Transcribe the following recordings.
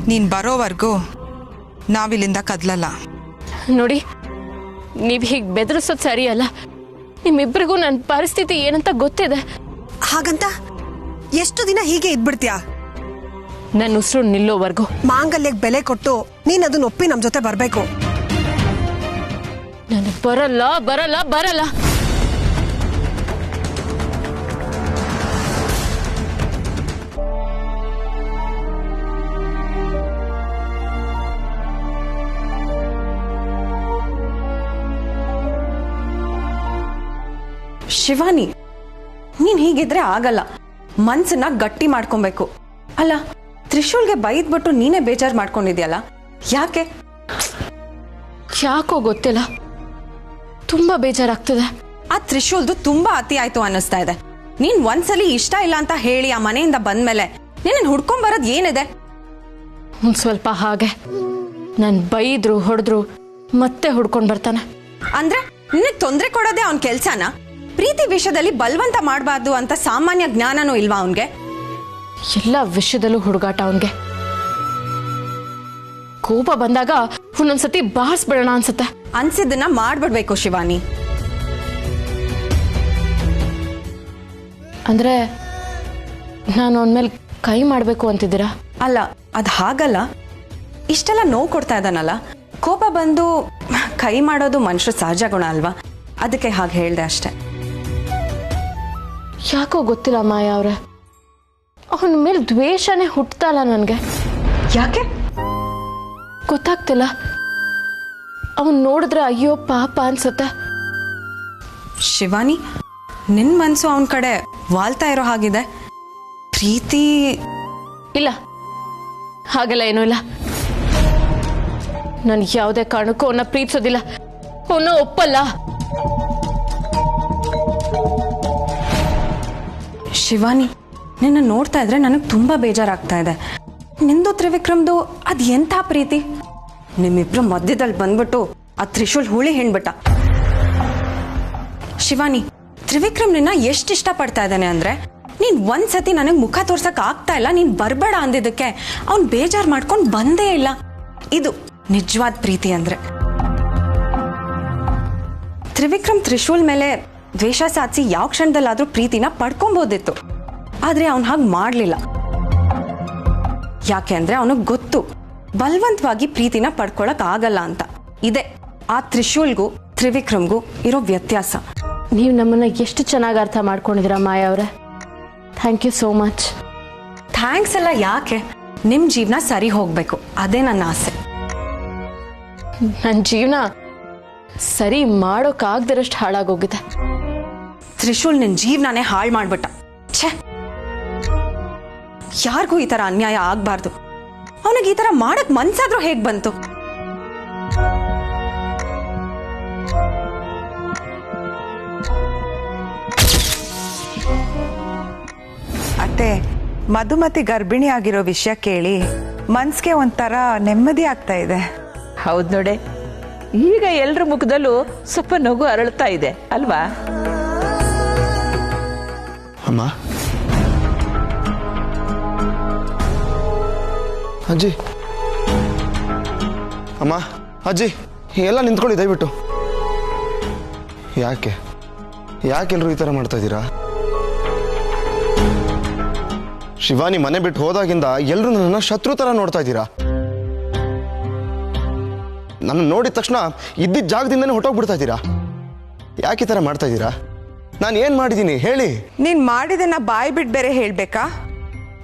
ನೀನು ಬರೋವರೆಗೂ ನಾವಿಲ್ಲಿಂದ ಕದಲಲ್ಲ. ನೋಡಿ, ನೀವು ಹೀಗೆ ಬೆದರಿಸೋದು ಸರಿಯಲ್ಲ. ನಿಮ್ಮಿಬ್ಬರಿಗೂ ನನ್ನ ಪರಿಸ್ಥಿತಿ ಏನಂತ ಗೊತ್ತಿದೆ. ಹಾಗಂತ ಎಷ್ಟು ದಿನ ಹೀಗೆ ಇದ್ಬಿಡ್ತೀಯಾ? ನನ್ನ ಉಸಿರು ನಿಲ್ಲೋವರೆಗೂ. ಮಾಂಗಲ್ಯಕ್ಕೆ ಬೆಲೆ ಕೊಟ್ಟು ನೀನ್ ಅದನ್ನ ಒಪ್ಪಿ ನಮ್ ಜೊತೆ ಬರ್ಬೇಕು. ನಾನು ಬರಲ್ಲ ಬರಲ್ಲ ಬರಲ್ಲ. ಶಿವಾನಿ, ನೀನ್ ಹೀಗಿದ್ರೆ ಆಗಲ್ಲ. ಮನ್ಸನ್ನ ಗಟ್ಟಿ ಮಾಡ್ಕೊಬೇಕು. ಅಲ್ಲ, ತ್ರಿಶೂಲ್ಗೆ ಬೈದ್ಬಿಟ್ಟು ನೀನೇ ಬೇಜಾರು ಮಾಡ್ಕೊಂಡಿದ್ಯಲ್ಲ, ಯಾಕೆ? ಯಾಕೋ ಗೊತ್ತಿಲ್ಲ, ತುಂಬಾ ಬೇಜಾರಾಗ್ತದೆ. ಆ ತ್ರಿಶೂಲ್ದು ತುಂಬಾ ಅತಿ ಆಯ್ತು ಅನ್ನಿಸ್ತಾ ಇದೆ. ನೀನ್ ಒಂದ್ಸಲಿ ಇಷ್ಟ ಇಲ್ಲ ಅಂತ ಹೇಳಿ ಆ ಮನೆಯಿಂದ ಬಂದ್ಮೇಲೆ ನೀನ್ ಹುಡ್ಕೊಂಡ್ ಬರೋದ್ ಏನಿದೆ? ಒಂದ್ ಸ್ವಲ್ಪ ಹಾಗೆ. ನನ್ ಬೈದ್ರು ಹೊಡೆದ್ರು ಮತ್ತೆ ಹುಡ್ಕೊಂಡ್ ಬರ್ತಾನೆ. ಅಂದ್ರೆ ನಿನಗ್ ತೊಂದ್ರೆ ಕೊಡೋದೇ ಅವನ್ ಕೆಲ್ಸನ? ಪ್ರೀತಿ ವಿಷಯದಲ್ಲಿ ಬಲವಂತ ಮಾಡಬಾರ್ದು ಅಂತ ಸಾಮಾನ್ಯ ಜ್ಞಾನನೂ ಇಲ್ವಾ ಅವನ್ಗೆ? ಎಲ್ಲ ವಿಷಯದಲ್ಲೂ ಹುಡುಗಾಟ ಅವನ್ಗೆ. ಕೋಪ ಬಂದಾಗ ಒಂದೊಂದ್ಸತಿ ಬಾರಿಸ್ಬಿಡೋಣ ಅನ್ಸುತ್ತೆ. ಅನ್ಸಿದ್ದನ್ನ ಮಾಡ್ಬಿಡ್ಬೇಕು ಶಿವಾನಿ. ಅಂದ್ರೆ ನಾನು ಅವನ ಮೇಲೆ ಕೈ ಮಾಡ್ಬೇಕು ಅಂತಿದ್ದೀರಾ? ಅಲ್ಲ, ಅದ್ ಹಾಗಲ್ಲ. ಇಷ್ಟೆಲ್ಲ ನೋವು ಕೊಡ್ತಾ ಇದ್ದಾನಲ್ಲ, ಕೋಪ ಬಂದು ಕೈ ಮಾಡೋದು ಮನುಷ್ಯ ಸಹಜ ಗುಣ ಅಲ್ವಾ? ಅದಕ್ಕೆ ಹಾಗೆ ಹೇಳ್ದೆ ಅಷ್ಟೆ. ಯಾಕೋ ಗೊತ್ತಿಲ್ಲ ಮಾಯಾ ಅವ್ರೆ, ಅವನ ಮೇಲೆ ದ್ವೇಷನೇ ಹುಟ್ಟತಲ್ಲ ನನ್ಗೆ. ಯಾಕೆ ಗೊತ್ತಾಗ್ತಿಲ್ಲ. ಅವನ್ ನೋಡಿದ್ರೆ ಅಯ್ಯೋ ಪಾಪ ಅನ್ಸುತ್ತೆ. ಶಿವಾನಿ, ನಿನ್ ಮನ್ಸು ಅವನ ಕಡೆ ವಾಲ್ತಾ ಇರೋ ಹಾಗಿದೆ. ಪ್ರೀತಿ ಇಲ್ಲ, ಹಾಗೆಲ್ಲ ಏನೂ ಇಲ್ಲ. ನಾನು ಯಾವುದೇ ಕಾರಣಕ್ಕೂ ಅವನ್ನ ಪ್ರೀತಿಸೋದಿಲ್ಲ, ಅವನ್ನ ಒಪ್ಪಲ್ಲ. ಶಿವಾನಿ, ನಿನ್ನ ನೋಡ್ತಾ ಇದ್ರೆ ನನಗೆ ತುಂಬಾ ಬೇಜಾರಾಗ್ತಾ ಇದೆ. ನಿಂದು ತ್ರಿವಿಕ್ರಮ್ದು ಅದ್ ಎಂಥ ಪ್ರೀತಿ? ನಿಮ್ಮಿಬ್ರು ಮಧ್ಯದಲ್ಲಿ ಬಂದ್ಬಿಟ್ಟು ಆ ತ್ರಿಶೂಲ್ ಹುಳಿ ಹೆಣ್ಬಿಟ್ಟ. ಶಿವಾನಿ, ತ್ರಿವಿಕ್ರಮ್ ನಿನ್ನ ಎಷ್ಟು ಇಷ್ಟ ಪಡ್ತಾ ಇದ್ದಾನೆ ಅಂದ್ರೆ, ನೀನ್ ಒಂದ್ಸತಿ ನನಗೆ ಮುಖ ತೋರ್ಸಕ್ ಆಗ್ತಾ ಇಲ್ಲ, ನೀನ್ ಬರ್ಬೇಡ ಅಂದಿದ್ದಕ್ಕೆ ಅವ್ನ್ ಬೇಜಾರ್ ಮಾಡ್ಕೊಂಡ್ ಬಂದೇ ಇಲ್ಲ. ಇದು ನಿಜವಾದ ಪ್ರೀತಿ ಅಂದ್ರೆ. ತ್ರಿವಿಕ್ರಮ್ ತ್ರಿಶೂಲ್ ಮೇಲೆ ದ್ವೇಷ ಸಾಧಿಸಿ ಯಾವ ಕ್ಷಣದಲ್ಲಾದ್ರೂ ಪ್ರೀತಿನ ಪಡ್ಕೊಬೋದಿತ್ತು. ಆದ್ರೆ ಅವನ್ ಹಾಗೆ ಮಾಡ್ಲಿಲ್ಲ. ಯಾಕೆ ಅಂದ್ರೆ ಅವನಿಗೆ ಗೊತ್ತು ಬಲವಂತವಾಗಿ ಪ್ರೀತಿನ ಪಡ್ಕೊಳಕ್ ಆಗಲ್ಲ ಅಂತ. ಇದೆ ಆ ತ್ರಿಶೂಲ್ಗೂ ತ್ರಿವಿಕ್ರಮ್ಗೂ ಇರೋ ವ್ಯತ್ಯಾಸ. ನೀವು ನಮ್ಮನ್ನ ಎಷ್ಟು ಚೆನ್ನಾಗಿ ಅರ್ಥ ಮಾಡ್ಕೊಂಡಿದ್ದೀರಾ ಮಾಯಾ ಅವರೇ. Thank you so much. Thanks ಎಲ್ಲ ಯಾಕೆ? ನಿಮ್ ಜೀವನ ಸರಿ ಹೋಗ್ಬೇಕು, ಅದೇ ನನ್ನ ಆಸೆ. ನನ್ನ ಜೀವನ ಸರಿ ಮಾಡೋಕ್ಕಾಗ್ದಿರಷ್ಟು ಹಾಳಾಗೋಗಿದೆ. ತ್ರಿಶೂಲ್ ನಿನ್ ಜೀವನನೇ ಹಾಳು ಮಾಡ್ಬಿಟ್ಟ. ಛೇ, ಯಾರಿಗೂ ಈ ತರ ಅನ್ಯಾಯ ಆಗ್ಬಾರ್ದು. ಅವನಿಗೆ ಈ ತರ ಮಾಡಕ್ ಮನ್ಸಾದ್ರೂ ಹೇಗ್ ಬಂತು? ಅತ್ತೆ, ಮಧುಮತಿ ಗರ್ಭಿಣಿ ಆಗಿರೋ ವಿಷಯ ಕೇಳಿ ಮನ್ಸ್ಗೆ ಒಂಥರ ನೆಮ್ಮದಿ ಆಗ್ತಾ ಇದೆ. ಹೌದು ನೋಡೆ, ಈಗ ಎಲ್ರ ಮುಖದಲ್ಲೂ ಸ್ವಲ್ಪ ನಗು ಅರಳ್ತಾ ಇದೆ ಅಲ್ವಾ? ಅಮ್ಮ, ಅಜ್ಜಿ, ಅಮ್ಮ, ಅಜ್ಜಿ ಎಲ್ಲ ನಿಂತ್ಕೊಳ್ಳಿ ದಯವಿಟ್ಟು. ಯಾಕೆಲ್ರು ಈ ಥರ ಮಾಡ್ತಾ ಇದ್ದೀರಾ? ಶಿವಾನಿ ಮನೆ ಬಿಟ್ಟು ಹೋದಾಗಿಂದ ಎಲ್ಲರೂ ನನ್ನ ಶತ್ರು ಥರ ನೋಡ್ತಾ ಇದ್ದೀರಾ. ನನ್ನ ನೋಡಿದ ತಕ್ಷಣ ಇದ್ದಿದ್ದ ಜಾಗದಿಂದನೇ ಹೊಟ್ಟೋಗ್ಬಿಡ್ತಾ ಇದ್ದೀರಾ. ಯಾಕೆ ಈ ಥರ ಮಾಡ್ತಾ ಇದ್ದೀರಾ? ನಾನು ಏನು ಮಾಡಿದ್ದೀನಿ ಹೇಳಿ? ನೀನ್ ಮಾಡಿದನ್ನ ಬಾಯಿ ಬಿಟ್ಟು ಬೇರೆ ಹೇಳ್ಬೇಕಾ?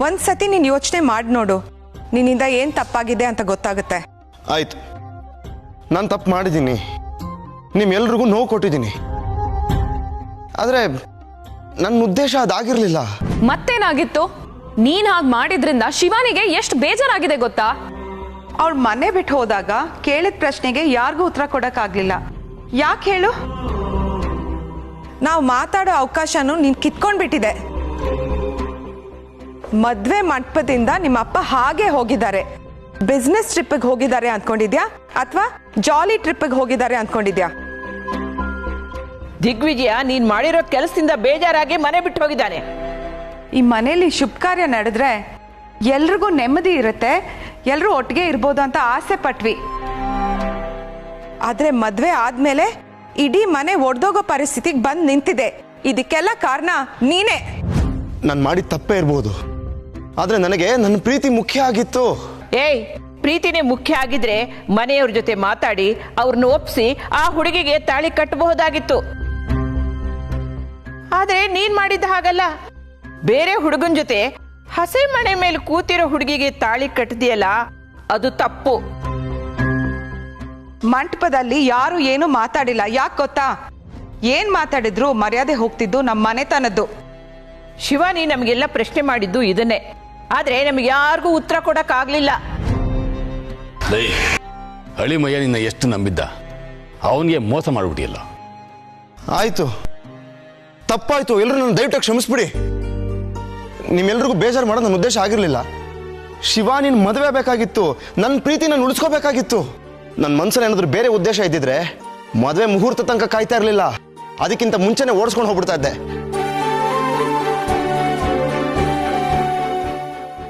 ಒಂದ್ಸತಿ ನೀನ್ ಯೋಚನೆ ಮಾಡಿ ನೋಡು, ನಿನ್ನಿಂದ ಏನ್ ತಪ್ಪಾಗಿದೆ ಅಂತ ಗೊತ್ತಾಗುತ್ತೆ. ಆಯ್ತು, ನಾನು ತಪ್ಪು ಮಾಡಿದ್ದೀನಿ, ನಿಮ್ಮೆಲ್ರಿಗೂ ನೋವು ಕೊಟ್ಟಿದ್ದೀನಿ. ಆದರೆ ನನ್ನ ಉದ್ದೇಶ ಅದಾಗಿರ್ಲಿಲ್ಲ. ಮತ್ತೇನಾಗಿತ್ತು? ನೀನ್ ಹಾಗೆ ಮಾಡಿದ್ರಿಂದ ಶಿವಾನಿಗೆ ಎಷ್ಟು ಬೇಜಾರಾಗಿದೆ ಗೊತ್ತಾ? ಅವಳು ಮನೆ ಬಿಟ್ಟು ಹೋದಾಗ ಕೇಳಿದ ಪ್ರಶ್ನೆಗೆ ಯಾರಿಗೂ ಉತ್ತರ ಕೊಡಕ್ಕಾಗ್ಲಿಲ್ಲ. ಯಾಕೆ ಹೇಳು? ನಾವು ಮಾತಾಡೋ ಅವಕಾಶನೂ ನೀನ್ ಕಿತ್ಕೊಂಡ್ಬಿಟ್ಟಿದೆ. ಮದ್ವೆ ಮಂಟಪದಿಂದ ನಿಮ್ಮಪ್ಪ ಹಾಗೆ ಹೋಗಿದ್ದಾರೆ. ಬಿಸ್ನೆಸ್ ಟ್ರಿಪ್ಗೆ ಹೋಗಿದ್ದಾರೆ ಅಂದ್ಕೊಂಡಿದ್ಯಾ ಅಥವಾ ಜಾಲಿ ಟ್ರಿಪ್ಗೆ ಹೋಗಿದ್ದಾರೆ ಅಂದ್ಕೊಂಡಿದ್ಯಾ? ದಿಗ್ವಿಜಯ ನೀನ್ ಮಾಡಿರೋ ಕೆಲಸದಿಂದ ಬೇಜಾರಾಗಿ ಮನೆ ಬಿಟ್ಟು ಹೋಗಿದ್ದಾನೆ. ಈ ಮನೆಯಲ್ಲಿ ಶುಭ ಕಾರ್ಯ ನಡೆದ್ರೆ ಎಲ್ರಿಗೂ ನೆಮ್ಮದಿ ಇರುತ್ತೆ, ಎಲ್ಲರೂ ಒಟ್ಟಿಗೆ ಇರ್ಬೋದು ಅಂತ ಆಸೆ ಪಟ್ವಿ. ಆದ್ರೆ ಮದ್ವೆ ಆದ್ಮೇಲೆ ಇಡೀ ಮನೆ ಒಡೆದೋಗೋ ಪರಿಸ್ಥಿತಿಗೆ ಬಂದು ನಿಂತಿದೆ. ಇದಕ್ಕೆಲ್ಲ ಕಾರಣ ನೀನೇ. ನಾನು ಮಾಡಿದ ತಪ್ಪೇ ಇರ್ಬೋದು, ಆದ್ರೆ ನನಗೆ ನನ್ನ ಪ್ರೀತಿ ಮುಖ್ಯ ಆಗಿತ್ತು. ಏಯ್, ಪ್ರೀತಿನೇ ಮುಖ್ಯ ಆಗಿದ್ರೆ ಮನೆಯವ್ರ ಜೊತೆ ಮಾತಾಡಿ ಅವ್ರನ್ನ ಒಪ್ಸಿ ಆ ಹುಡುಗಿಗೆ ತಾಳಿ ಕಟ್ಟಬಹುದಾಗಿತ್ತು. ಆದ್ರೆ ನೀನ್ ಮಾಡಿದ್ದ ಹಾಗಲ್ಲ. ಬೇರೆ ಹುಡುಗನ ಜೊತೆ ಹಸೆ ಮನೆ ಮೇಲೆ ಕೂತಿರೋ ಹುಡುಗಿಗೆ ತಾಳಿ ಕಟ್ಟದಿಯಲ್ಲ, ಅದು ತಪ್ಪು. ಮಂಟಪದಲ್ಲಿ ಯಾರು ಏನು ಮಾತಾಡಿಲ್ಲ. ಯಾಕೆ ಗೊತ್ತಾ? ಏನ್ ಮಾತಾಡಿದ್ರು ಮರ್ಯಾದೆ ಹೋಗ್ತಿದ್ದು ನಮ್ಮ ಮನೆತನದ್ದು. ಶಿವಾನಿ ನಮಗೆಲ್ಲ ಪ್ರಶ್ನೆ ಮಾಡಿದ್ದು ಇದನ್ನೇ, ಆದ್ರೆ ನಮ್ಗೆ ಯಾರಿಗೂ ಉತ್ತರ ಕೊಡಕ್ ಆಗ್ಲಿಲ್ಲ. ಹಳಿ ಮಯ್ಯ ನಿನ್ನ ಎಷ್ಟು ನಂಬಿದ್ದ, ಅವನಿಗೆ ಮೋಸ ಮಾಡ್ಬಿಟ್ಟಿಯಲ್ಲ. ಆಯ್ತು, ತಪ್ಪಾಯ್ತು. ಎಲ್ಲರೂ ನನ್ನ ದಯವಿಟ್ಟು ಕ್ಷಮಿಸ್ಬಿಡಿ. ನಿಮ್ಮೆಲ್ರಿಗೂ ಬೇಜಾರು ಮಾಡೋದು ನನ್ನ ಉದ್ದೇಶ ಆಗಿರಲಿಲ್ಲ. ಶಿವಾನಿನ ಮದುವೆ ಬೇಕಾಗಿತ್ತು, ನನ್ನ ಪ್ರೀತಿನ ಉಳಿಸ್ಕೋಬೇಕಾಗಿತ್ತು. ನನ್ನ ಮನಸ್ಸಲ್ಲಿ ಏನಾದರೂ ಬೇರೆ ಉದ್ದೇಶ ಇದ್ದಿದ್ರೆ ಮದುವೆ ಮುಹೂರ್ತ ತನಕ ಕಾಯ್ತಾ ಇರಲಿಲ್ಲ. ಅದಕ್ಕಿಂತ ಮುಂಚೆನೆ ಓಡಿಸ್ಕೊಂಡು ಹೋಗ್ಬಿಡ್ತಾ ಇದ್ದೆ.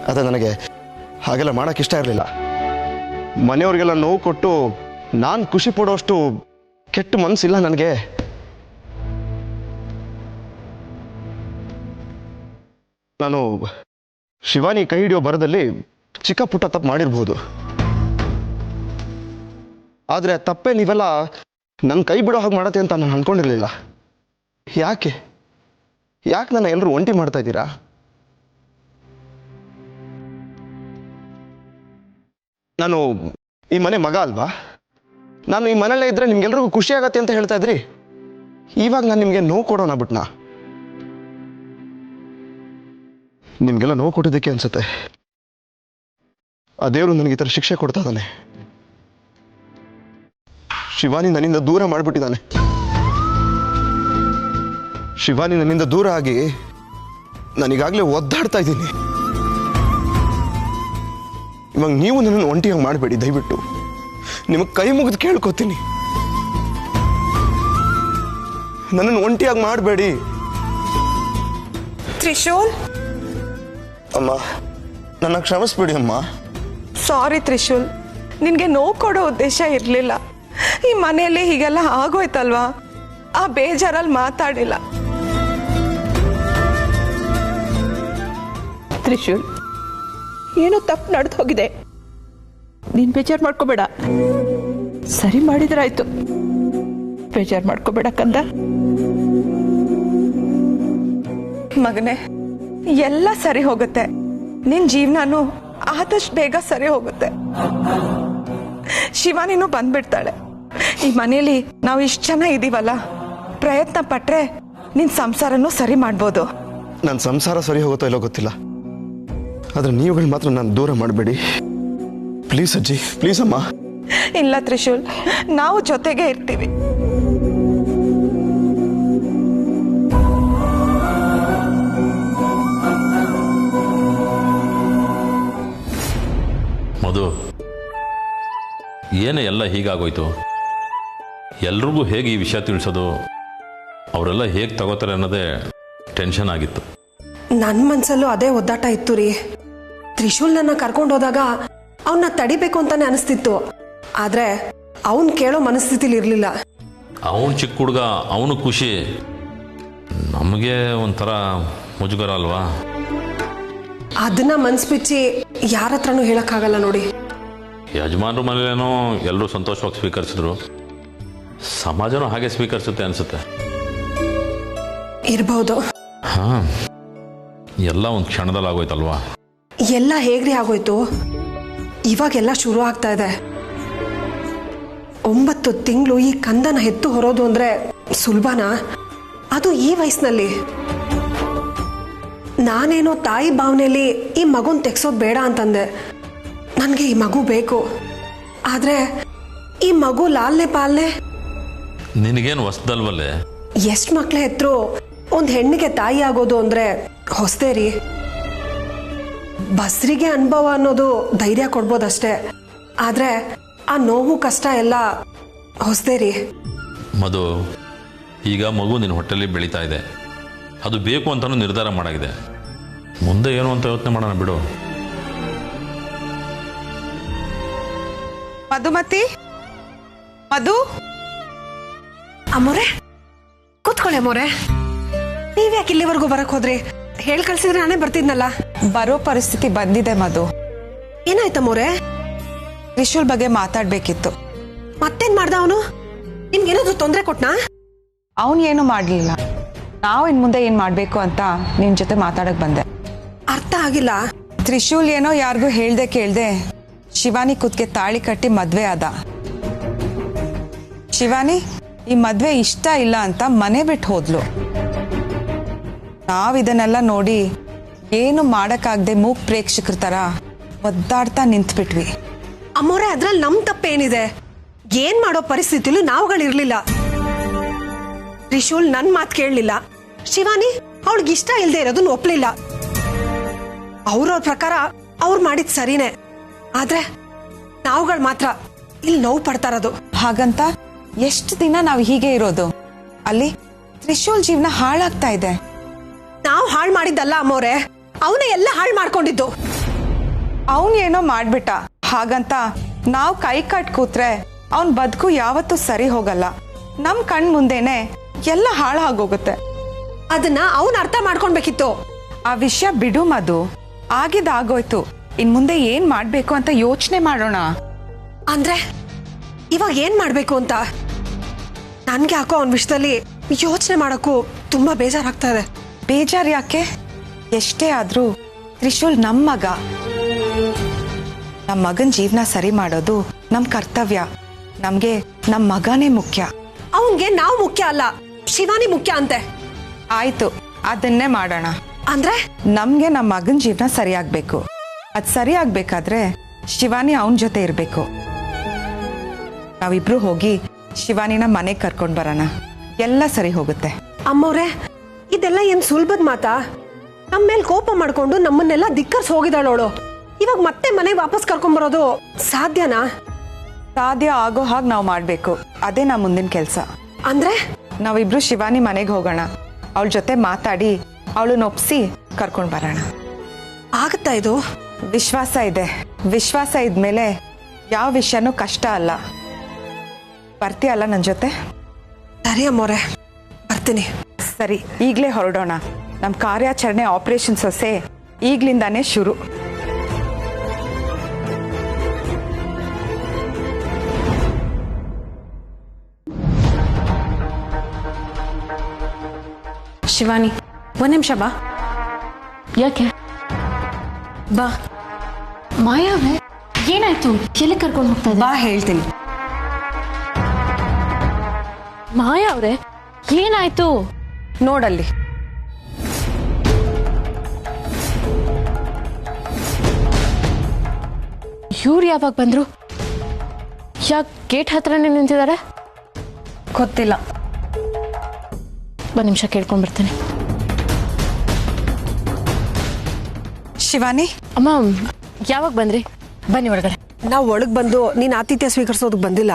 ಅದೇ ನನಗೆ ಹಾಗೆಲ್ಲ ಮಾಡೋಕೆ ಇಷ್ಟ ಇರಲಿಲ್ಲ. ಮನೆಯವ್ರಿಗೆಲ್ಲ ನೋವು ಕೊಟ್ಟು ನಾನು ಖುಷಿ ಪಡೋಷ್ಟು ಕೆಟ್ಟ ಮನಸ್ಸಿಲ್ಲ ನನಗೆ. ನಾನು ಶಿವಾನಿ ಕೈ ಹಿಡಿಯೋ ಬರದಲ್ಲಿ ಚಿಕ್ಕ ಪುಟ್ಟ ತಪ್ಪು ಮಾಡಿರ್ಬೋದು, ಆದರೆ ತಪ್ಪೇ ನೀವೆಲ್ಲ ನನ್ನ ಕೈ ಬಿಡೋ ಹಾಗೆ ಮಾಡತ್ತೆ ಅಂತ ನಾನು ಅಂದ್ಕೊಂಡಿರಲಿಲ್ಲ. ಯಾಕೆ ನನ್ನ ಎಲ್ಲರೂ ಒಂಟಿ ಮಾಡ್ತಾ ಇದ್ದೀರಾ? ನಾನು ಈ ಮನೆ ಮಗ ಅಲ್ವಾ? ನಾನು ಈ ಮನೆಯಲ್ಲೇ ಇದ್ರೆ ನಿಮ್ಗೆಲ್ರಿಗೂ ಖುಷಿ ಆಗತ್ತೆ ಅಂತ ಹೇಳ್ತಾ ಇದ್ರಿ. ಇವಾಗ ನಾನು ನಿಮಗೆ ನೋವು ಕೊಡೋಣ ಬಿಟ್ನಾ? ನಿಮ್ಗೆಲ್ಲ ನೋವು ಕೊಟ್ಟಿದ್ದಕ್ಕೆ ಅನ್ಸುತ್ತೆ ಆ ದೇವರು ನನಗೆ ಈ ಥರ ಶಿಕ್ಷೆ ಕೊಡ್ತಾ ಇದ್ದಾನೆ. ಶಿವಾನಿ ನನ್ನಿಂದ ದೂರ ಮಾಡಿಬಿಟ್ಟಿದ್ದಾನೆ. ಶಿವಾನಿ ನನ್ನಿಂದ ದೂರ ಆಗಿ ನಾನೀಗಾಗಲೇ ಒದ್ದಾಡ್ತಾ ಇದ್ದೀನಿ. ಇವಾಗ ನೀವು ನನ್ನನ್ನು ಒಂಟಿಯಾಗಿ ಮಾಡಬೇಡಿ ದಯವಿಟ್ಟು. ನಿಮಗೆ ಕೈ ಮುಗಿದು ಕೇಳ್ಕೊತೀನಿ, ನನ್ನನ್ನು ಒಂಟಿಯಾಗಿ ಮಾಡಬೇಡಿ. ತ್ರಿಶೂಲ್, ಅಮ್ಮ ನನ್ನ ಕ್ಷಮಿಸ್ಬಿಡಿ ಅಮ್ಮ. ಸಾರಿ ತ್ರಿಶೂಲ್, ನಿನ್ಗೆ ನೋವು ಕೊಡೋ ಉದ್ದೇಶ ಇರಲಿಲ್ಲ. ಈ ಮನೆಯಲ್ಲಿ ಹೀಗೆಲ್ಲ ಆಗೋಯ್ತಲ್ವಾ, ಆ ಬೇಜಾರಲ್ಲಿ ಮಾತಾಡಿಲ್ಲ. ತ್ರಿಶೂಲ್, ಏನೋ ತಪ್ಪು ನಡೆದು ಹೋಗಿದೆ, ನೀನ್ ಬೇಜಾರು ಮಾಡ್ಕೋಬೇಡ. ಸರಿ ಮಾಡಿದ್ರಾಯ್ತು, ಬೇಜಾರು ಮಾಡ್ಕೋಬೇಡ ಕಂದ. ಮಗನೇ, ಎಲ್ಲ ಸರಿ ಹೋಗುತ್ತೆ. ನಿನ್ ಜೀವನನೂ ಆದಷ್ಟು ಬೇಗ ಸರಿ ಹೋಗುತ್ತೆ. ಶಿವಾನಿನೂ ಬಂದ್ಬಿಡ್ತಾಳೆ. ಈ ಮನೇಲಿ ನಾವು ಇಷ್ಟು ಜನ ಇದೀವಲ್ಲ, ಪ್ರಯತ್ನ ಪಟ್ರೆ ನಿನ್ ಸಂಸಾರನೂ ಸರಿ ಮಾಡ್ಬೋದು. ನನ್ನ ಸಂಸಾರ ಸರಿ ಹೋಗುತ್ತೋ ಇಲ್ಲೋ ಗೊತ್ತಿಲ್ಲ, ಆದ್ರೆ ನೀವುಗಳು ಮಾತ್ರ ನಾನು ದೂರ ಮಾಡಬೇಡಿ ಪ್ಲೀಸ್ ಅಜ್ಜಿ, ಪ್ಲೀಸ್ ಅಮ್ಮ. ಇಲ್ಲ ತ್ರಿಶೂಲ್, ನಾವು ಜೊತೆಗೆ ಇರ್ತೀವಿ. ಮಧು, ಏನೇ ಎಲ್ಲ ಹೀಗಾಗೋಯ್ತು? ಎಲ್ರಿಗೂ ಹೇಗೆ ಈ ವಿಷಯ ತಿಳಿಸೋದು, ಅವರೆಲ್ಲ ಹೇಗೆ ತಗೋತಾರೆ ಅನ್ನೋದೇ ಟೆನ್ಷನ್ ಆಗಿತ್ತು. ನನ್ನ ಮನ್ಸಲ್ಲೂ ಅದೇ ಒದ್ದಾಟ ಇತ್ತು ರೀ. ತ್ರಿಶೂಲ್ ನನ್ನ ಕರ್ಕೊಂಡು ಹೋದಾಗ ಅವನ್ನ ತಡಿಬೇಕು ಅಂತಾನೆ ಅನಿಸ್ತಿತ್ತು, ಆದ್ರೆ ಅವನ್ ಕೇಳೋ ಮನಸ್ಥಿತಿಲಿ ಇರ್ಲಿಲ್ಲ. ಅವನು ಚಿಕ್ಕ ಹುಡುಗ, ಅವನು ಖುಷಿ, ನಮಗೆ ಒಂಥರ ಮುಜುಗರ ಅಲ್ವಾ? ಅದನ್ನ ಮನ್ಸ್ ಬಿಚ್ಚಿ ಯಾರ ಹತ್ರನೂ ಹೇಳಕ್ಕಾಗಲ್ಲ ನೋಡಿ. ಯಜಮಾನ್ರ ಮನೇಲೇನೋ ಎಲ್ಲರೂ ಸಂತೋಷವಾಗಿ ಸ್ವೀಕರಿಸಿದ್ರು, ಸಮಾಜನೂ ಹಾಗೆ ಸ್ವೀಕರಿಸುತ್ತೆ ಅನ್ಸುತ್ತೆ. ಇರ್ಬಹುದು. ಹಾ, ಎಲ್ಲ ಒಂದು ಕ್ಷಣದಲ್ಲಿ ಆಗೋಯ್ತಲ್ವಾ? ಎಲ್ಲ ಹೇಗ್ರಿ ಆಗೋಯ್ತು? ಇವಾಗೆಲ್ಲ ಶುರು ಆಗ್ತಾ ಇದೆ. 9 ತಿಂಗಳು ಈ ಕಂದನ ಹೆತ್ತು ಹೊರೋದು ಅಂದ್ರೆ ಸುಲಭನಾ? ಅದು ಈ ವಯಸ್ಸಿನಲ್ಲಿ. ನಾನೇನೋ ತಾಯಿ ಭಾವನೆಯಲ್ಲಿ ಈ ಮಗುನ್ ತೆಗ್ಸೋದು ಬೇಡ ಅಂತಂದೆ. ನನಗೆ ಈ ಮಗು ಬೇಕು, ಆದ್ರೆ ಈ ಮಗು ಲಾಲ್ನೆ ಪಾಲ್ನೆ ನಿನಗೇನು ಹೊಸದಲ್ವಲ್ಲೇ? ಎಷ್ಟು ಮಕ್ಳೇ ಹೆತ್ರು ಒಂದು ಹೆಣ್ಣಿಗೆ ತಾಯಿ ಆಗೋದು ಅಂದ್ರೆ ಹೊಸದೇ ರೀ. ಬಸ್ರಿಗೆ ಅನುಭವ ಅನ್ನೋದು ಧೈರ್ಯ ಕೊಡ್ಬೋದಷ್ಟೇ, ಆದ್ರೆ ಆ ನೋವು ಕಷ್ಟ ಎಲ್ಲ ಹೊಸದೇ ರೀ. ಮಧು, ಈಗ ಮಗು ನಿನ್ನ ಹೊಟ್ಟೆಲಿ ಬೆಳೀತಾ ಇದೆ, ಅದು ಬೇಕು ಅಂತಲೂ ನಿರ್ಧಾರ ಮಾಡಾಗಿದೆ. ಮುಂದೆ ಏನು ಅಂತ ಯೋಚನೆ ಮಾಡೋಣ ಬಿಡು. ಮಧುಮತಿ, ಮಧು. ಅಮ್ಮೋರೆ ಕೂತ್ಕೊಳ್ಳಿ ಅಮ್ಮೋರೆ. ನೀವ್ಯಾಕೆ ಇಲ್ಲಿವರೆಗೂ ಬರಕ್ ಹೋದ್ರಿ? ಹೇಳ್ ಕಳ್ಸಿದ್ರೆ ನಾನೇ ಬರ್ತಿದ್ನಲ್ಲ. ಬರೋ ಪರಿಸ್ಥಿತಿ ಬಂದಿದೆ ಮಧು. ಏನಾಯ್ತಮ್ಮೋರೆ? ತ್ರಿಶೂಲ್ ಬಗ್ಗೆ ಮಾತಾಡ್ಬೇಕಿತ್ತು. ಮತ್ತೇನ್ ಮಾಡ್ದ ಅವನು? ನಿಮ್ಗೇನಾದ್ರೂ ತೊಂದರೆ ಕೊಟ್ನಾ? ಅವನ್ ಏನು ಮಾಡ್ಲಿಲ್ಲ. ನಾವು ಇನ್ ಮುಂದೆ ಏನ್ ಮಾಡ್ಬೇಕು ಅಂತ ನಿನ್ ಜೊತೆ ಮಾತಾಡಕ್ ಬಂದೆ. ಅರ್ಥ ಆಗಿಲ್ಲ. ತ್ರಿಶೂಲ್ ಏನೋ ಯಾರಿಗೂ ಹೇಳ್ದೆ ಕೇಳ್ದೆ ಶಿವಾನಿ ಕುತ್ಗೆ ತಾಳಿ ಕಟ್ಟಿ ಮದ್ವೆ ಆದ. ಶಿವಾನಿ ಈ ಮದ್ವೆ ಇಷ್ಟ ಇಲ್ಲ ಅಂತ ಮನೆ ಬಿಟ್ಟು ಹೋದ್ಲು. ನಾವಿದನ್ನೆಲ್ಲ ನೋಡಿ ಏನು ಮಾಡಕ್ಕಾಗದೆ ಮೂಕ್ ಪ್ರೇಕ್ಷಕರ ತರ ಒದ್ದಾಡ್ತಾ ನಿಂತ್ಬಿಟ್ವಿ. ಅಮ್ಮೋರೆ ಅದ್ರಲ್ಲಿ ನಮ್ ತಪ್ಪೇನಿದೆ? ಏನ್ ಮಾಡೋ ಪರಿಸ್ಥಿತಿಲೂ ನಾವುಗಳಿರ್ಲಿಲ್ಲ. ತ್ರಿಶೂಲ್ ನನ್ ಮಾತು ಕೇಳಲಿಲ್ಲ. ಶಿವಾನಿ ಅವಳಿಗಿಷ್ಟ ಇಲ್ದೇ ಇರೋದನ್ನ ಒಪ್ಲಿಲ್ಲ. ಅವ್ರವ್ರ ಪ್ರಕಾರ ಅವ್ರು ಮಾಡಿದ್ ಸರಿನೇ. ಆದ್ರೆ ನಾವುಗಳು ಮಾತ್ರ ಇಲ್ಲಿ ನೋವು ಪಡ್ತಾ ಇರೋದು. ಹಾಗಂತ ಎಷ್ಟು ದಿನ ನಾವು ಹೀಗೆ ಇರೋದು? ಅಲ್ಲಿ ತ್ರಿಶೂಲ್ ಜೀವನ ಹಾಳಾಗ್ತಾ ಇದೆ. ನಾವು ಹಾಳು ಮಾಡಿದ್ದಲ್ಲ ಅಮ್ಮೋರೆ, ಅವನೇ ಎಲ್ಲ ಹಾಳು ಮಾಡ್ಕೊಂಡಿದ್ದು. ಅವನ್ ಏನೋ ಮಾಡ್ಬಿಟ್ಟ. ಹಾಗಂತ ನಾವು ಕೈ ಕಟ್ ಕೂತ್ರೆ ಅವನ್ ಬದುಕು ಯಾವತ್ತೂ ಸರಿ ಹೋಗಲ್ಲ. ನಮ್ ಕಣ್ ಮುಂದೆನೆ ಎಲ್ಲ ಹಾಳಾಗೋಗುತ್ತೆ. ಅದನ್ನ ಅವನ್ ಅರ್ಥ ಮಾಡ್ಕೊಳ್ಬೇಕಿತ್ತು. ಆ ವಿಷಯ ಬಿಡು ಮಧು, ಆಗಿದ್ದಾಗೋಯ್ತು. ಇನ್ ಮುಂದೆ ಏನ್ ಮಾಡ್ಬೇಕು ಅಂತ ಯೋಚನೆ ಮಾಡೋಣ. ಅಂದ್ರೆ ಇವಾಗ ಏನ್ ಮಾಡ್ಬೇಕು ಅಂತ ನನ್ಗೆ ಯಾಕೋ ಅವನ ವಿಷಯದಲ್ಲಿ ಯೋಚನೆ ಮಾಡಕ್ಕೂ ತುಂಬಾ ಬೇಜಾರಾಗ್ತಾ ಇದೆ. ಬೇಜಾರ್ ಯಾಕೆ? ಎಷ್ಟೇ ಆದ್ರೂ ತ್ರಿಶೂಲ್ ನಮ್ ಮಗ. ನಮ್ ಮಗನ್ ಜೀವನ ಸರಿ ಮಾಡೋದು ನಮ್ ಕರ್ತವ್ಯ. ನಮ್ಗೆ ನಮ್ ಮಗನೇ ಮುಖ್ಯ. ಅವನ್ಗೆ ನಾವು ಮುಖ್ಯ ಅಲ್ಲ, ಶಿವಾನಿ ಮುಖ್ಯ ಅಂತೆ. ಆಯ್ತು, ಅದನ್ನೇ ಮಾಡೋಣ. ಅಂದ್ರೆ ನಮ್ಗೆ ನಮ್ ಮಗನ್ ಜೀವನ ಸರಿಯಾಗ್ಬೇಕು. ಅದ್ ಸರಿಯಾಗ್ಬೇಕಾದ್ರೆ ಶಿವಾನಿ ಅವನ್ ಜೊತೆ ಇರ್ಬೇಕು. ನಾವಿಬ್ರು ಹೋಗಿ ಶಿವಾನಿನ ಮನೆಗೆ ಕರ್ಕೊಂಡ್ ಬರೋಣ. ಎಲ್ಲ ಸರಿ ಹೋಗುತ್ತೆ. ಅಮ್ಮವ್ರೆ, ಇದೆಲ್ಲ ಏನ್ ಸುಲಭದ ಮಾತಾ? ನಮ್ಮ ಮೇಲೆ ಕೋಪ ಮಾಡ್ಕೊಂಡು ನಮ್ಮನ್ನೆಲ್ಲ ಧಿಕ್ಕರ್ಸ್ ಹೋಗಿದ್ದಾಳೋಳು. ಇವಾಗ ಮತ್ತೆ ಮನೆಗೆ ವಾಪಸ್ ಕರ್ಕೊಂಡ್ ಬರೋದು ಸಾಧ್ಯನಾ? ಸಾಧ್ಯ ಆಗೋ ಹಾಗೆ ನಾವು ಮಾಡ್ಬೇಕು. ಅದೇ ನಾ ಮುಂದಿನ ಕೆಲಸ. ಅಂದ್ರೆ ನಾವಿಬ್ರು ಶಿವಾನಿ ಮನೆಗೆ ಹೋಗೋಣ. ಅವಳ ಜೊತೆ ಮಾತಾಡಿ ಅವಳನ್ನ ಒಪ್ಸಿ ಕರ್ಕೊಂಡ್ ಬರೋಣ. ಆಗತ್ತಾ ಇದು? ವಿಶ್ವಾಸ ಇದೆ. ವಿಶ್ವಾಸ ಇದ್ಮೇಲೆ ಯಾವ ವಿಷಯನೂ ಕಷ್ಟ ಅಲ್ಲ. ಬರ್ತೀಯಲ್ಲ ನನ್ನ ಜೊತೆ? ಸರಿ ಅಮ್ಮೋರೆ, ಬರ್ತೀನಿ. ಸರಿ, ಈಗಲೇ ಹೊರಡೋಣ. ನಮ್ಮ ಕಾರ್ಯಾಚರಣೆ ಆಪರೇಷನ್ ಸೊಸೆ ಈಗ್ಲಿಂದಾನೇ ಶುರು. ಶಿವಾನಿ, ಒಂದ್ ನಿಮಿಷ ಬಾ. ಯಾಕೆ? ಬಾ ಮಾಯಾವೇ, ಏನಾಯ್ತು? ಎಲ್ಲಿ ಕರ್ಕೊಂಡು ಹೋಗ್ತಾ ಇದ್ದೆ? ಬಾ ಹೇಳ್ತೀನಿ. ಮಾಯಾ ಅವ್ರೆ, ಏನಾಯ್ತು? ನೋಡಲ್ಲಿ. ಇವ್ರು ಯಾವಾಗ ಬಂದ್ರು? ಯಾಕೆ ಗೇಟ್ ಹತ್ರನೇ ನಿಂತಿದ್ದಾರೆ? ಗೊತ್ತಿಲ್ಲ. ಒಂದ್ ನಿಮಿಷ ಕೇಳ್ಕೊಂಡ್ ಬರ್ತೀನಿ. ಶಿವಾನಿ, ಅಮ್ಮ ಯಾವಾಗ ಬಂದ್ರಿ? ಬನ್ನಿ ಒಳಗಡೆ. ನಾವು ಒಳಗ್ ಬಂದು ನೀನ್ ಆತಿಥ್ಯ ಸ್ವೀಕರಿಸೋದಕ್ ಬಂದಿಲ್ಲ.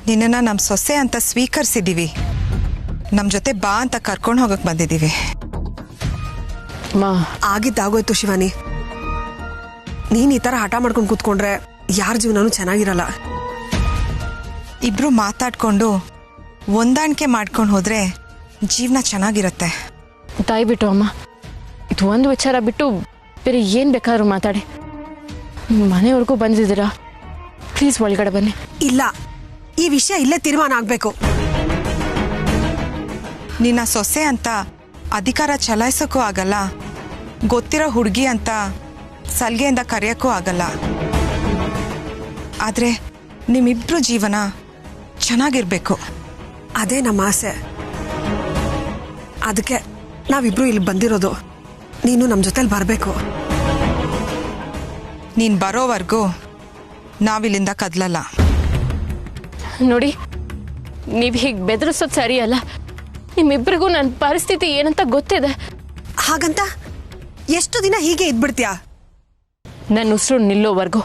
ನಿನ್ನನ್ನ ನಮ್ಮ ಸೊಸೆ ಅಂತ ಸ್ವೀಕರಿಸಿದೀವಿ. ನಮ್ಮ ಜೊತೆ ಬಾ ಅಂತ ಕರ್ಕೊಂಡು ಹೋಗಕ್ ಬಂದಿದ್ದೀವಿ. ಆಗಿದ್ದಾಗೋಯ್ತು ಶಿವಾನಿ. ನೀನ್ ಈ ತರ ಹಠ ಮಾಡ್ಕೊಂಡು ಕೂತ್ಕೊಂಡ್ರೆ ಯಾರ ಜೀವನನೂ ಚೆನ್ನಾಗಿರಲ್ಲ. ಇಬ್ರು ಮಾತಾಡ್ಕೊಂಡು ಹೊಂದಾಣಿಕೆ ಮಾಡ್ಕೊಂಡು ಹೋದ್ರೆ ಜೀವನ ಚೆನ್ನಾಗಿರುತ್ತೆ. ದಯವಿಟ್ಟು ಅಮ್ಮ, ಇದು ಒಂದು ವಿಚಾರ ಬಿಟ್ಟು ಬೇರೆ ಏನ್ ಬೇಕಾದ್ರೂ ಮಾತಾಡಿ. ಮನೆವರೆಗೂ ಬಂದಿದ್ದೀರಾ, ಪ್ಲೀಸ್ ಒಳಗಡೆ ಬನ್ನಿ. ಇಲ್ಲ, ಈ ವಿಷಯ ಇಲ್ಲೇ ತೀರ್ಮಾನ ಆಗ್ಬೇಕು. ನಿನ್ನ ಸೊಸೆ ಅಂತ ಅಧಿಕಾರ ಚಲಾಯಿಸೋಕ್ಕೂ ಆಗಲ್ಲ, ಗೊತ್ತಿರೋ ಹುಡುಗಿ ಅಂತ ಸಲ್ಗೆಯಿಂದ ಕರೆಯೋಕ್ಕೂ ಆಗಲ್ಲ. ಆದ್ರೆ ನಿಮ್ಮಿಬ್ರು ಜೀವನ ಚೆನ್ನಾಗಿರ್ಬೇಕು. ಅದೇ ನಮ್ಮ ಆಸೆ. ಅದಕ್ಕೆ ನಾವಿಬ್ರು ಇಲ್ಲಿ ಬಂದಿರೋದು. ನೀನು ನಮ್ಮ ಜೊತೆಲಿ ಬರಬೇಕು. ನೀನ್ ಬರೋವರೆಗೂ ನಾವಿಲ್ಲಿಂದ ಕದಲಲ್ಲ. ನೋಡಿ, ನೀವು ಹೀಗೆ ಬೆದರಿಸೋದು ಸರಿಯಲ್ಲ. ನಿಮ್ಮಿಬ್ಬರಿಗೂ ನನ್ನ ಪರಿಸ್ಥಿತಿ ಏನಂತ ಗೊತ್ತಿದೆ. ಹಾಗಂತ ಎಷ್ಟು ದಿನ ಹೀಗೆ ಇದ್ಬಿಡ್ತೀಯಾ? ನನ್ನ ಉಸಿರು ನಿಲ್ಲೋವರೆಗೂ.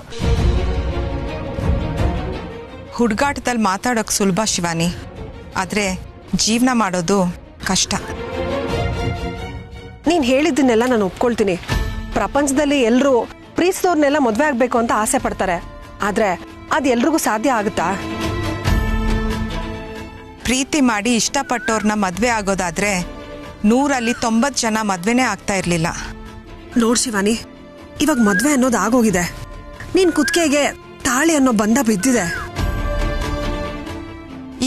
ಹುಡುಗಾಟದಲ್ಲಿ ಮಾತಾಡೋಕೆ ಸುಲಭ ಶಿವಾನಿ, ಆದ್ರೆ ಜೀವನ ಮಾಡೋದು ಕಷ್ಟ. ನೀನ್ ಹೇಳಿದ್ದನ್ನೆಲ್ಲ ನಾನು ಒಪ್ಕೊಳ್ತೀನಿ. ಪ್ರಪಂಚದಲ್ಲಿ ಎಲ್ಲರೂ ಪ್ರೀತಿಸಿದವ್ರನ್ನೆಲ್ಲ ಮದ್ವೆ ಆಗ್ಬೇಕು ಅಂತ ಆಸೆ ಪಡ್ತಾರೆ. ಆದ್ರೆ ಅದು ಎಲ್ರಿಗೂ ಸಾಧ್ಯ ಆಗುತ್ತಾ? ಪ್ರೀತಿ ಮಾಡಿ ಇಷ್ಟಪಟ್ಟವ್ರನ್ನ ಮದ್ವೆ ಆಗೋದಾದ್ರೆ 100ರಲ್ಲಿ 90 ಜನ ಮದ್ವೆನೇ ಆಗ್ತಾ ಇರ್ಲಿಲ್ಲ. ನೋಡ್ ಶಿವಾನಿ, ಇವಾಗ ಮದ್ವೆ ಅನ್ನೋದು ಆಗೋಗಿದೆ. ನೀನ್ ಕುತ್ತಿಗೆಗೆ ತಾಳಿ ಅನ್ನೋ ಬಂಧ ಬಿದ್ದಿದೆ.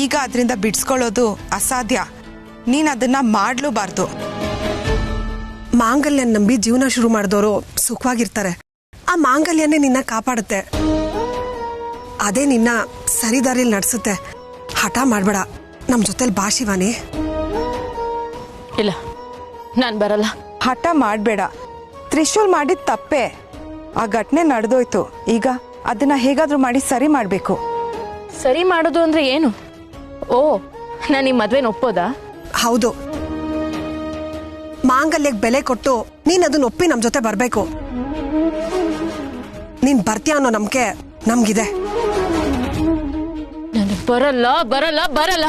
ಈಗ ಅದರಿಂದ ಬಿಡಿಸ್ಕೊಳ್ಳೋದು ಅಸಾಧ್ಯ. ನೀನ್ ಅದನ್ನ ಮಾಡ್ಲೂಬಾರ್ದು. ಮಾಂಗಲ್ಯ ನಂಬಿ ಜೀವನ ಶುರು ಮಾಡಿದವರು ಸುಖವಾಗಿರ್ತಾರೆ. ಆ ಮಾಂಗಲ್ಯನೇ ನಿನ್ನ ಕಾಪಾಡುತ್ತೆ. ಅದೇ ನಿನ್ನ ಸರಿದಾರಿಯಲ್ಲಿ ನಡೆಸುತ್ತೆ. ಹಠ ಮಾಡ್ಬೇಡ, ನಮ್ ಜೊತೆಲಿ ಬಾ ಶಿವಾನಿ. ಇಲ್ಲ, ನಾನು ಬರಲ್ಲ. ಹಠ ಮಾಡಬೇಡ. ತ್ರಿಶೂಲ್ ಮಾಡಿದ ತಪ್ಪೆ. ಆ ಘಟನೆ ನಡೆದೋಯ್ತು. ಈಗ ಅದನ್ನ ಹೇಗಾದ್ರೂ ಮಾಡಿ ಸರಿ ಮಾಡಬೇಕು. ಸರಿ ಮಾಡೋದು ಅಂದ್ರೆ ಏನು? ಓ, ನಾನು ಈ ಮದ್ವೆನ ಒಪ್ಪೋದಾ? ಹೌದು. ಮಾಂಗಲ್ಯಕ್ಕೆ ಬೆಲೆ ಕೊಟ್ಟು ನೀನ್ ಅದನ್ನ ಒಪ್ಪಿ ನಮ್ ಜೊತೆ ಬರ್ಬೇಕು. ನೀನ್ ಬರ್ತೀಯ ಅನ್ನೋ ನಂಬಿಕೆ ನಮ್ಗಿದೆ. ನಾನು ಬರಲ್ಲ ಬರಲ್ಲ ಬರಲ್ಲ.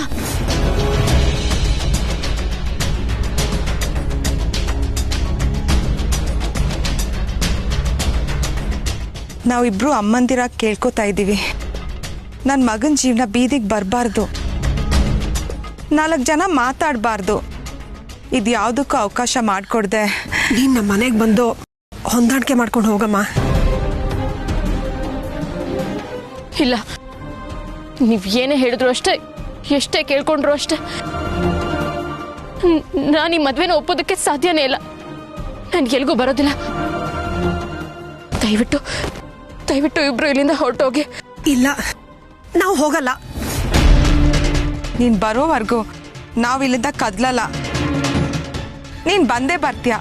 ನಾವಿಬ್ರು ಅಮ್ಮಂದಿರ ಕೇಳ್ಕೊತಾ ಇದ್ದೀವಿ. ನನ್ನ ಮಗನ ಜೀವನ ಬೀದಿಗೆ ಬರಬಾರ್ದು. 4 ಜನ ಮಾತಾಡಬಾರ್ದು. ಇದು ಯಾವುದಕ್ಕೂ ಅವಕಾಶ ಮಾಡಿಕೊಡ್ದೆ ನೀನ್ ನಮ್ಮ ಮನೆಗೆ ಬಂದು ಹೊಂದಾಣಿಕೆ ಮಾಡ್ಕೊಂಡು ಹೋಗಮ್ಮ. ಇಲ್ಲ, ನೀವ್ ಏನೇ ಹೇಳಿದ್ರು ಅಷ್ಟೇ, ಎಷ್ಟೇ ಕೇಳ್ಕೊಂಡ್ರು ಅಷ್ಟೇ, ನಾನು ಈ ಮದ್ವೆನ ಒಪ್ಪೋದಕ್ಕೆ ಸಾಧ್ಯನೇ ಇಲ್ಲ. ನಾನು ಎಲ್ಗೂ ಬರೋದಿಲ್ಲ. ದಯವಿಟ್ಟು ದಯವಿಟ್ಟು ಇಬ್ರು ಇಲ್ಲಿಂದ ಹೊರಟೋಗಿ. ಇಲ್ಲ, ನಾವು ಹೋಗಲ್ಲ. ನೀನು ಬರೋವರೆಗೂ ನಾವು ಇಲ್ಲಿಂದ ಕದಲಲ್ಲ. ನೀನು ಬಂದೇ ಬರ್ತೀಯ.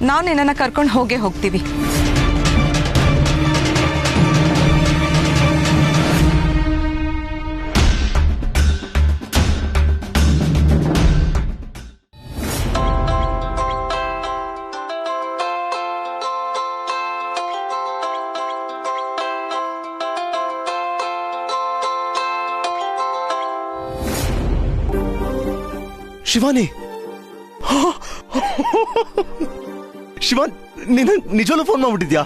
ನಾವು ನಿನ್ನನ್ನು ಕರ್ಕೊಂಡು ಹೋಗೇ ಹೋಗ್ತೀವಿ. ಶಿವಾನಿ, ಶಿವಾನ್, ನೀನು ನಿಜವಲ್ಲೂ ಫೋನ್ ಮಾಡ್ಬಿಟ್ಟಿದ್ಯಾ?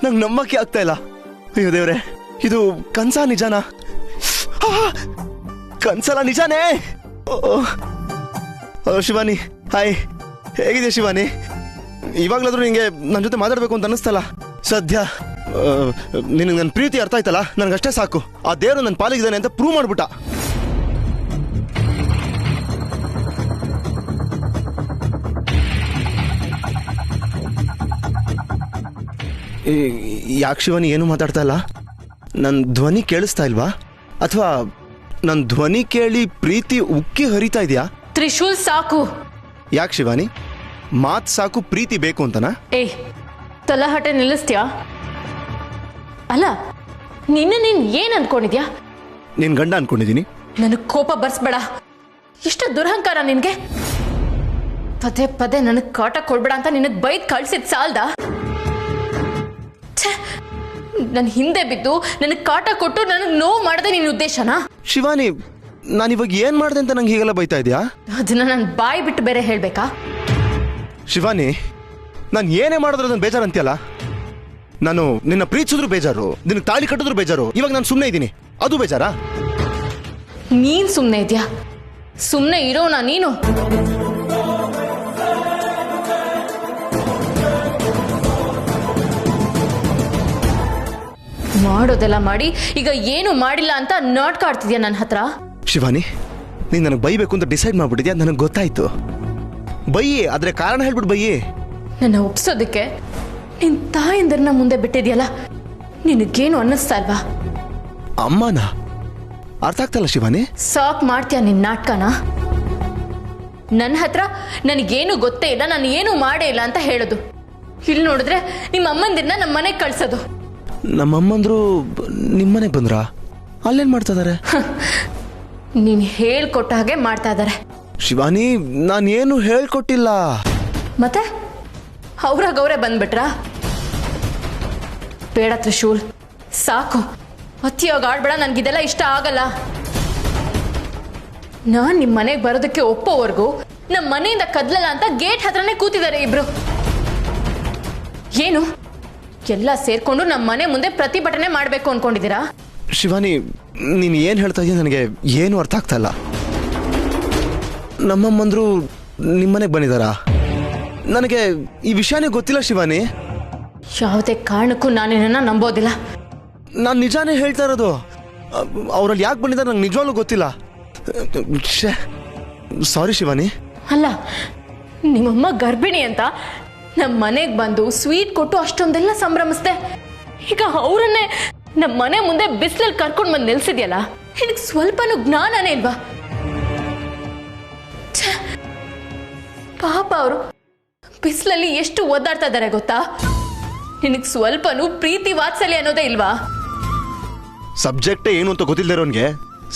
ನಂಗೆ ನಂಬಕ್ಕೆ ಆಗ್ತಾ ಇಲ್ಲ. ಅಯ್ಯೋ ದೇವ್ರೆ, ಇದು ಕನ್ಸಾ ನಿಜಾನಾ? ಕನ್ಸಲ್ಲ, ನಿಜಾನೇ. ಶಿವಾನಿ, ಹಾಯ್, ಹೇಗಿದೆ ಶಿವಾನಿ? ಇವಾಗ್ಲಾದ್ರೂ ನಿಂಗೆ ನನ್ನ ಜೊತೆ ಮಾತಾಡ್ಬೇಕು ಅಂತ ಅನಿಸ್ತಲ್ಲ? ಸದ್ಯ ನಿನಗೆ ನನ್ನ ಪ್ರೀತಿ ಅರ್ಥ ಆಯ್ತಲ್ಲ, ನನಗಷ್ಟೇ ಸಾಕು. ಆ ದೇವರು ನನ್ನ ಪಾಲಿಗಿದ್ದಾನೆ ಅಂತ ಪ್ರೂವ್ ಮಾಡ್ಬಿಟ್ಟ. ಯಾಕೆ ಶಿವಾನಿ ಏನು ಮಾತಾಡ್ತಾ ಇಲ್ಲ? ನನ್ನ ಧ್ವನಿ ಕೇಳಿಸ್ತಾ ಇಲ್ವಾ? ಅಥವಾ ನನ್ನ ಧ್ವನಿ ಕೇಳಿ ಪ್ರೀತಿ ಉಕ್ಕಿ ಹರಿತಾ ಇದೆಯಾ? ತ್ರಿಶೂಲ್ ಸಾಕು. ಯಾಕೆ ಶಿವಾನಿ, ಮಾತ್ ಸಾಕು ಪ್ರೀತಿ ಬೇಕು ಅಂತನಾ? ತಲಹಟೆ ನಿಲ್ಲಿಸ್ತೀಯಾ? ಅಲ್ಲ, ನೀನ್ ಏನ್ ಅನ್ಕೊಂಡಿದ್ಯಾ? ನಿನ್ ಗಂಡ ಅನ್ಕೊಂಡಿದೀನಿ. ನನಗ್ ಕೋಪ ಬರ್ಸ್ಬೇಡ. ಇಷ್ಟು ದುರಹಂಕಾರ ನಿನ್ಗೆ? ಪದೇ ಪದೇ ನನಗ್ ಕಾಟ ಕೊಡ್ಬೇಡ ಅಂತ ನಿನಗ್ ಬೈದ್ ಕಳ್ಸಿದ್ ಸಾಲ್ದ? ನನ್ ಹಿಂದೆ ಬಿದ್ದು ನನಗ್ ಕಾಟ ಕೊಟ್ಟು ನನಗ್ ನೋವು ಮಾಡದೆ ನಿನ್ ಉದ್ದೇಶನಾ? ಶಿವಾನಿ, ನಾನಿವಾಗ ಏನ್ ಮಾಡ್ದೆ ಅಂತ ನಂಗೆ ಹೀಗೆಲ್ಲ ಬೈತಾ ಇದೆಯಾ? ಅದನ್ನ ನಾನು ಬಾಯಿ ಬಿಟ್ಟು ಬೇರೆ ಹೇಳ್ಬೇಕಾ? ಶಿವಾನಿ, ನಾನು ಏನೇ ಮಾಡಿದ್ರು ಅದನ್ನ ಬೇಜಾರು ಅಂತೀಯಲ್ಲ. ನಾನು ನಿನ್ನ ಪ್ರೀತಿಸಿದ್ರು ಬೇಜಾರು, ನಿನ್ನ ತಾಳಿ ಕಟ್ಟಿದ್ರು ಬೇಜಾರು. ಇವಾಗ ನಾನು ಸುಮ್ಮನೆ ಇದ್ದೀನಿ, ಅದು ಬೇಜಾರಾ? ನೀನ್ ಸುಮ್ಮನೆ ಇದೆಯಾ? ಸುಮ್ಮನೆ ಇರೋನಾ ನೀನು? ಮಾಡೋದೆಲ್ಲ ಮಾಡಿ ಈಗ ಏನು ಮಾಡಿಲ್ಲ ಅಂತ ನಾಟಕ ಆಡ್ತಿದ್ಯಾ ನನ್ನ ಹತ್ರ? ಶಿವಾನಿ, ನೀನ್ ನನಗೆ ಬೈಬೇಕು ಅಂತ ಡಿಸೈಡ್ ಮಾಡ್ಬಿಟ್ಟಿದ್ಯಾ, ನನಗೆ ಗೊತ್ತಾಯ್ತು. ಬೈಯೇ, ಆದ್ರೆ ಕಾರಣ ಹೇಳ್ಬಿಟ್ಟು ಬೈಯೇ. ನನ್ನ ಒಪ್ಸೋದಕ್ಕೆ ನಿನ್ ತಾಯಂದಿರನ್ನ ಮುಂದೆ ಬಿಟ್ಟಿದ್ಯಲ್ಲ, ನಿನಗೇನು ಅನ್ನಿಸ್ತಾ ಇಲ್ವಾ? ಅಮ್ಮನ ಅರ್ಥ ಆಗ್ತಲ್ಲ ಶಿವಾನಿ. ಸಾಕ್ ಮಾಡ್ತೀಯ ನಿನ್ ನಾಟಕನ? ನನ್ನ ಹತ್ರ ನನಗೇನು ಗೊತ್ತೇ ಇಲ್ಲ, ನಾನು ಏನು ಮಾಡೇ ಇಲ್ಲ ಅಂತ ಹೇಳೋದು. ಇಲ್ಲಿ ನೋಡಿದ್ರೆ ನಿಮ್ಮ ಅಮ್ಮಂದಿರನ್ನ ನಮ್ಮ ಮನೆಗೆ ಕಳ್ಸೋದು. ನಮ್ಮಮ್ಮಂದ್ರು ನಿಮ್ಮನೆಗೆ ಬಂದ್ರಾ? ಅಲ್ಲೇನ್ ಮಾಡ್ತಾ ಇದಾರೆ? ನೀನ್ ಹೇಳ್ಕೊಟ್ಟ ಹಾಗೆ ಮಾಡ್ತಾ ಇದಾರೆ. ಶಿವಾನಿ, ನಾನೇನು ಹೇಳ್ಕೊಟ್ಟಿಲ್ಲ. ಮತ್ತೆ ಅವ್ರಾಗವ್ರೆ ಬಂದ್ಬಿಟ್ರಾ? ಬೇಡ ತ್ರಿಶೂಲ್, ಸಾಕು. ಅತಿಯಾಗಿ ಆಡ್ಬೇಡ, ನನ್ಗಿದೆಲ್ಲ ಇಷ್ಟ ಆಗಲ್ಲ. ನಾನ್ ನಿಮ್ ಮನೆಗೆ ಬರೋದಕ್ಕೆ ಒಪ್ಪೋವರೆಗೂ ನಮ್ಮ ಮನೆಯಿಂದ ಕದ್ಲಲ್ಲ ಅಂತ ಗೇಟ್ ಹತ್ರನೇ ಕೂತಿದ್ದಾರೆ ಇಬ್ರು. ಏನು ಎಲ್ಲ ಸೇರ್ಕೊಂಡು ನಮ್ಮ ಮನೆ ಮುಂದೆ ಪ್ರತಿಭಟನೆ ಮಾಡಬೇಕು ಅನ್ಕೊಂಡಿದ್ದೀರಾ? ಶಿವಾನಿ, ನೀನು ಏನು ಹೇಳ್ತಾ ಇದೀಯ ನನಗೆ ಏನು ಅರ್ಥ ಆಗ್ತಾ ಇಲ್ಲ. ನಮ್ಮಮ್ಮಂದ್ರು ನಿಮ್ಮನೆಗೆ ಬಂದಿದ್ದಾರಾ? ನನಗೆ ಈ ವಿಷಯನೇ ಗೊತ್ತಿಲ್ಲ ಶಿವಾನಿ. ಯಾವುದೇ ಕಾರಣಕ್ಕೂ ನಾನು ನಿನ್ನನ್ನು ನಂಬೋದಿಲ್ಲ. ನಾನು ನಿಜಾನೇ ಹೇಳ್ತಾ ಇರೋದು. ಅವರಲ್ಲಿ ಯಾಕೆ ಬಂದಿದ್ದಾರೆ ನಂಗೆ ನಿಜವಾಗ್ಲೂ ಗೊತ್ತಿಲ್ಲ. ಸಾರಿ ಶಿವಾನಿ. ಅಲ್ಲ, ನಿಮ್ಮಮ್ಮ ಗರ್ಭಿಣಿ ಅಂತ ನಮ್ಮ ಮನೆಗೆ ಬಂದು ಸ್ವೀಟ್ ಕೊಟ್ಟು ಅಷ್ಟೊಂದೆಲ್ಲ ಸಂಭ್ರಮಿಸ್ದೆ. ಈಗ ಅವರನ್ನೇ ನಮ್ಮ ಮನೆ ಮುಂದೆ ಬಿಸಿಲಲ್ಲಿ ಕರ್ಕೊಂಡು ಬಂದು ನಿಲ್ಸಿದ್ಯಲ್ಲ, ನಿನಗೆ ಸ್ವಲ್ಪನೂ ಜ್ಞಾನನೇ ಇಲ್ವಾ? ಪಾಪ ಅವರು ಬಿಸಿಲಲ್ಲಿ ಎಷ್ಟು ಒದ್ದಾಡ್ತಾ ಇದ್ದಾರೆ ಗೊತ್ತಾ? ನಿನಗೆ ಸ್ವಲ್ಪನೂ ಪ್ರೀತಿ ವಾತ್ಸಲ್ಯ ಅನ್ನೋದೇ ಇಲ್ವಾ? ಸಬ್ಜೆಕ್ಟೇ ಏನು ಅಂತ ಗೊತ್ತಿಲ್ಲದಿರೋನ್ಗೆ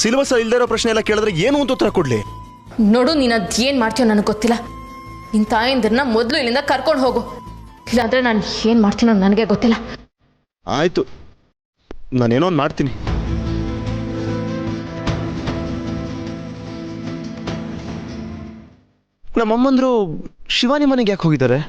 ಸಿಲೆಬಸ್ ಇಲ್ದೇ ಇರೋ ಪ್ರಶ್ನೆ ಎಲ್ಲ ಕೇಳಿದ್ರೆ ಏನು ಅಂತ ಉತ್ತರ ಕೊಡ್ಲಿ? ನೋಡು, ನೀನು ಅದೇನು ಮಾಡ್ತೀಯೋ ನನಗೆ ಗೊತ್ತಿಲ್ಲ. ನಿನ್ನ ತಾಯಂದಿರನ್ನ ಮೊದಲು ಇಲ್ಲಿಂದ ಕರ್ಕೊಂಡು ಹೋಗು, ಇಲ್ಲಾಂದ್ರೆ ನಾನು ಏನು ಮಾಡ್ತೀನೋ ನನಗೆ ಗೊತ್ತಿಲ್ಲ. ಆಯ್ತು, ನಾನೇನೋ ಒಂದು ಮಾಡ್ತೀನಿ. ನಮ್ಮಮ್ಮಂದ್ರು ಶಿವಾನಿ ಮನೆಗೆ ಯಾಕೆ ಹೋಗಿದ್ದಾರೆ?